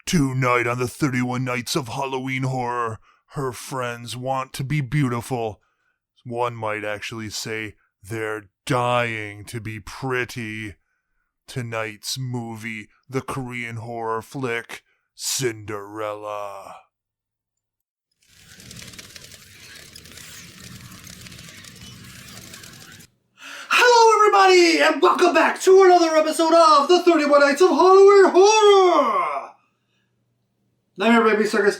Tonight on the 31 Nights of Halloween Horror, her friends want to be beautiful. One might actually say they're dying to be pretty. Tonight's movie, the Korean horror flick, Cinderella. Hello everybody, and welcome back to another episode of the 31 Nights of Halloween Horror! Nightmare Baby Circus.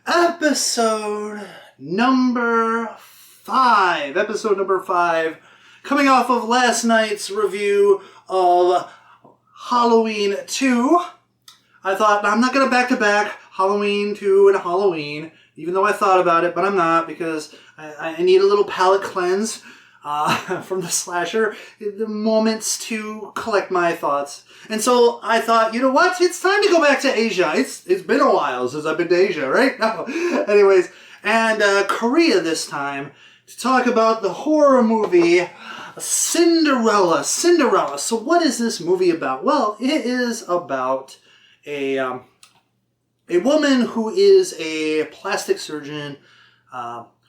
Episode number 5. Episode number 5. Coming off of last night's review of Halloween 2. I thought, I'm not going to back-to-back Halloween 2 and Halloween, even though I thought about it, but I'm not, because I need a little palate cleanse from the slasher, the moments to collect my thoughts. And so I thought, you know what? It's time to go back to Asia. It's been a while since I've been to Asia, right? No. Anyways, and Korea this time to talk about the horror movie Cinderella. Cinderella. So what is this movie about? Well, it is about a woman who is a plastic surgeon.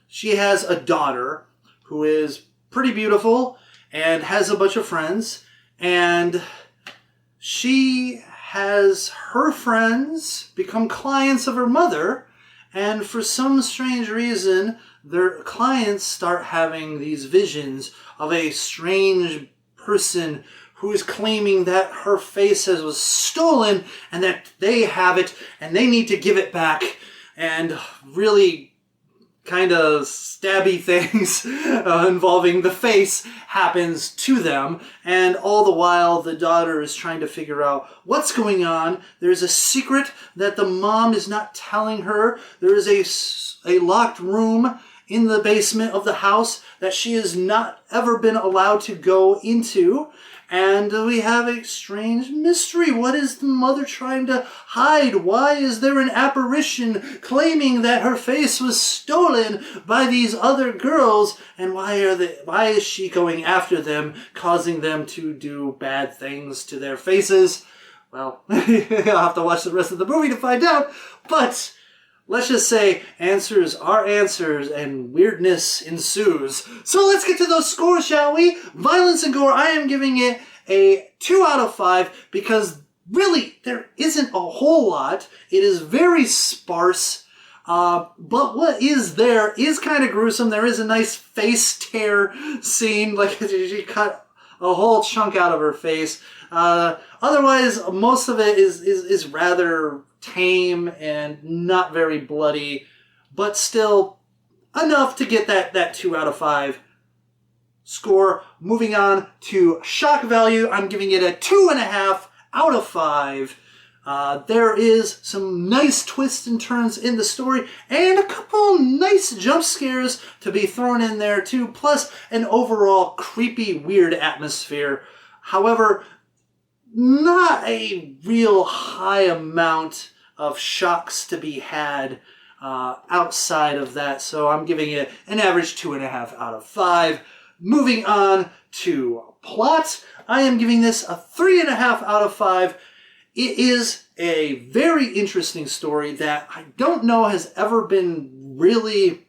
She has a daughter who is pretty beautiful and has a bunch of friends, and she has her friends become clients of her mother, and for some strange reason their clients start having these visions of a strange person who is claiming that her face was stolen and that they have it and they need to give it back, and really kind of stabby things involving the face happens to them, and all the while the daughter is trying to figure out what's going on. There's a secret that the mom is not telling her. There is a locked room in the basement of the house that she has not ever been allowed to go into. And we have a strange mystery. What is the mother trying to hide? Why is there an apparition claiming that her face was stolen by these other girls? And why is she going after them, causing them to do bad things to their faces? Well, I'll have to watch the rest of the movie to find out. But let's just say answers are answers and weirdness ensues. So let's get to those scores, shall we? Violence and gore, I am giving it a 2 out of 5 because really there isn't a whole lot. It is very sparse. But what is there is kind of gruesome. There is a nice face tear scene, like she cut a whole chunk out of her face. Otherwise, most of it is rather tame and not very bloody, but still enough to get that 2 out of 5 score. Moving on to shock value, I'm giving it a 2.5 out of 5. There is some nice twists and turns in the story, and a couple nice jump scares to be thrown in there too, plus an overall creepy, weird atmosphere. However, not a real high amount of shocks to be had outside of that, so I'm giving it an average 2.5 out of 5. Moving on to plot, I am giving this a 3.5 out of 5. It is a very interesting story that I don't know has ever been really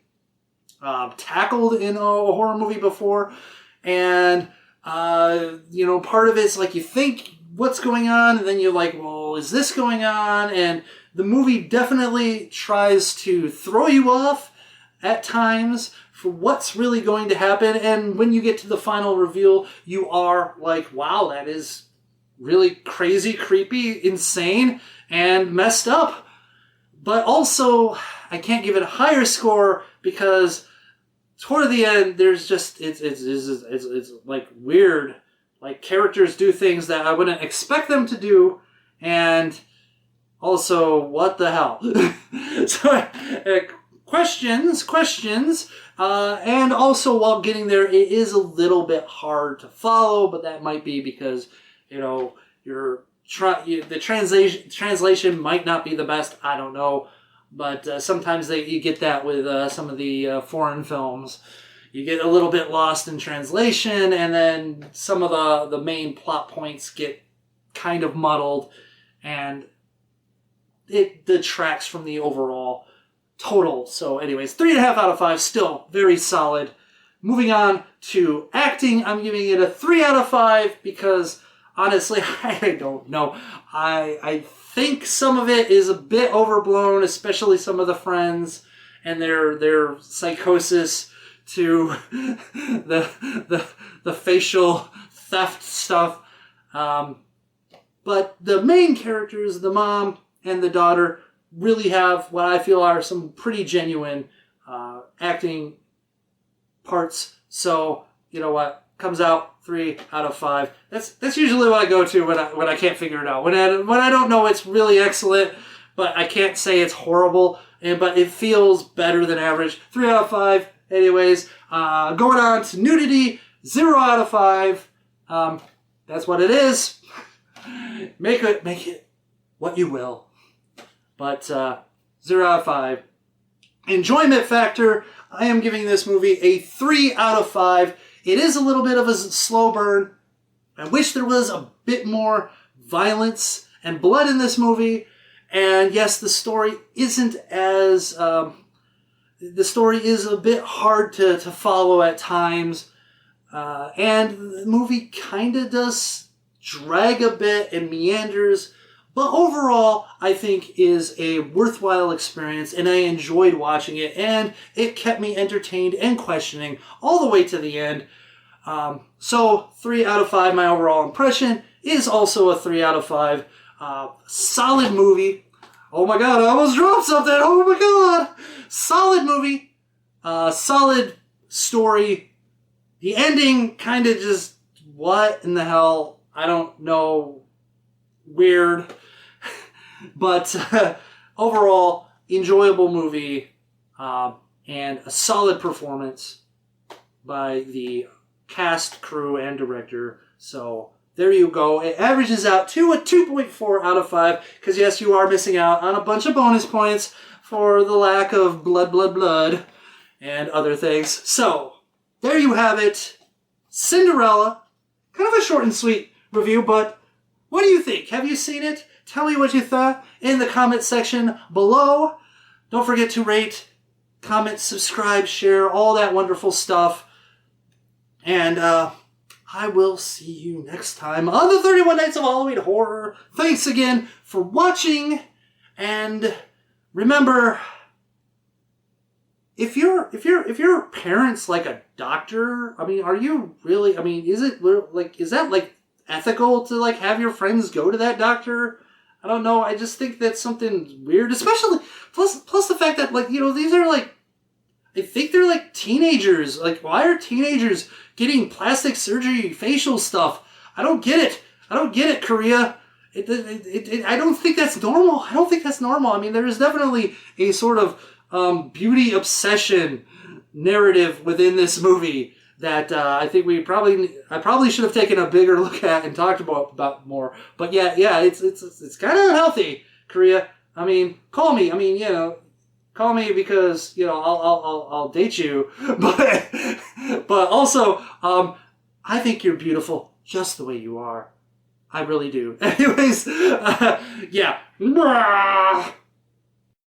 tackled in a horror movie before, and part of it's like you think what's going on, and then you're like, well, is this going on? And the movie definitely tries to throw you off at times for what's really going to happen, and when you get to the final reveal, you are like, wow, that is really crazy, creepy, insane, and messed up. But also, I can't give it a higher score because toward the end, there's just it's like weird. Like, characters do things that I wouldn't expect them to do, and also, what the hell? So, questions, and also while getting there, it is a little bit hard to follow, but that might be because, the translation might not be the best, I don't know, but sometimes you get that with some of the foreign films. You get a little bit lost in translation, and then some of the main plot points get kind of muddled, and it detracts from the overall total. So anyways, 3.5 out of 5, still very solid. Moving on to acting, I'm giving it a 3 out of 5 because honestly, I don't know. I think some of it is a bit overblown, especially some of the friends and their psychosis to the facial theft stuff. But the main characters, the mom and the daughter, really have what I feel are some pretty genuine acting parts. So, you know what? Comes out 3 out of 5. That's usually what I go to when I can't figure it out. When I don't know it's really excellent, but I can't say it's horrible, but it feels better than average. 3 out of 5. Anyways, going on to Nudity, 0 out of 5. That's what it is. Make it what you will. But 0 out of 5. Enjoyment factor, I am giving this movie a 3 out of 5. It is a little bit of a slow burn. I wish there was a bit more violence and blood in this movie. And yes, the story isn't as... the story is a bit hard to follow at times. And the movie kind of does drag a bit and meanders. But overall, I think is a worthwhile experience, and I enjoyed watching it, and it kept me entertained and questioning all the way to the end. So 3 out of 5, my overall impression is also a 3 out of 5. Solid movie. Oh my god, I almost dropped something. Oh my god. Solid movie. Solid story. The ending kind of just, what in the hell? I don't know. Weird. But overall, enjoyable movie and a solid performance by the cast, crew, and director. So there you go. It averages out to a 2.4 out of 5 because yes, you are missing out on a bunch of bonus points for the lack of blood, and other things. So there you have it. Cinderella. Kind of a short and sweet review, but what do you think? Have you seen it? Tell me what you thought in the comment section below. Don't forget to rate, comment, subscribe, share, all that wonderful stuff. And I will see you next time on the 31 Nights of Halloween Horror. Thanks again for watching. And remember, if your parent's like a doctor, I mean, are you really, I mean, is that like ethical to like have your friends go to that doctor? I don't know. I just think that's something weird, especially plus the fact that, like, you know, these are like, I think they're like teenagers. Like, why are teenagers getting plastic surgery, facial stuff? I don't get it, Korea. I don't think that's normal. I mean, there is definitely a sort of beauty obsession narrative within this movie that I think I probably should have taken a bigger look at and talked about more. But yeah, it's kind of unhealthy, Korea. I mean, call me. I mean, you know, call me because, you know, I'll date you. But also, I think you're beautiful just the way you are. I really do. Anyways, yeah.